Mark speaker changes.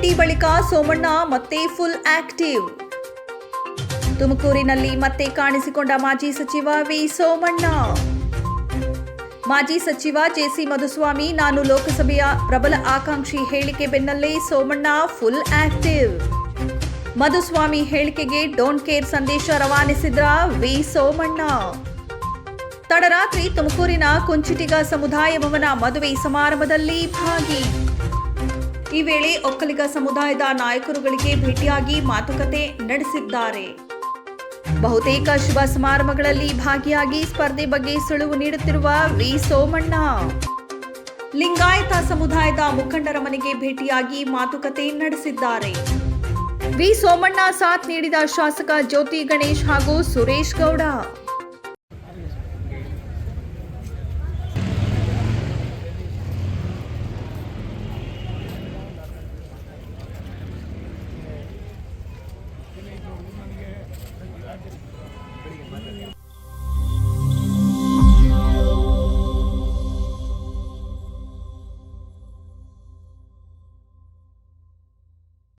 Speaker 1: ಭೇಟಿ ಬಳಿಕ ಸೋಮಣ್ಣ ಮತ್ತೆ ಫುಲ್ ಆಕ್ಟಿವ್. ತುಮಕೂರಿನಲ್ಲಿ ಮತ್ತೆ ಕಾಣಿಸಿಕೊಂಡ ಮಾಜಿ ಸಚಿವ ವಿ ಸೋಮಣ್ಣ. ಮಾಜಿ ಸಚಿವ ಜೆಸಿ ಮಧುಸ್ವಾಮಿ ನಾನು ಲೋಕಸಭೆಯ ಪ್ರಬಲ ಆಕಾಂಕ್ಷಿ ಹೇಳಿಕೆ ಬೆನ್ನಲ್ಲೇ ಸೋಮಣ್ಣ ಫುಲ್ ಆಕ್ಟಿವ್. ಮಧುಸ್ವಾಮಿ ಹೇಳಿಕೆಗೆ ಡೋಂಟ್ ಕೇರ್ ಸಂದೇಶ ರವಾನಿಸಿದ್ರ ವಿ ಸೋಮಣ್ಣ. ತಡರಾತ್ರಿ ತುಮಕೂರಿನ ಕುಂಚಿಟಿಗ ಸಮುದಾಯ ಭವನ ಮದುವೆ ಸಮಾರಂಭದಲ್ಲಿ ಭಾಗಿ. ಈ ವೇಳೆ ಒಕ್ಕಲಿಗ ಸಮುದಾಯದ ನಾಯಕರುಗಳಿಗೆ ಭೇಟಿಯಾಗಿ ಮಾತುಕತೆ ನಡೆಸಿದ್ದಾರೆ. ಬಹುತೇಕ ಶುಭ ಸಮಾರಂಭಗಳಲ್ಲಿ ಭಾಗಿಯಾಗಿ ಸ್ಪರ್ಧೆ ಬಗ್ಗೆ ಸುಳಿವು ನೀಡುತ್ತಿರುವ ವಿ ಸೋಮಣ್ಣ. ಲಿಂಗಾಯತ ಸಮುದಾಯದ ಮುಖಂಡರ ಮನೆಗೆ ಭೇಟಿಯಾಗಿ ಮಾತುಕತೆ ನಡೆಸಿದ್ದಾರೆ. ವಿ ಸೋಮಣ್ಣ ಸಾಥ್ ನೀಡಿದ ಶಾಸಕ ಜ್ಯೋತಿ ಗಣೇಶ್ ಹಾಗೂ ಸುರೇಶ್ ಗೌಡ.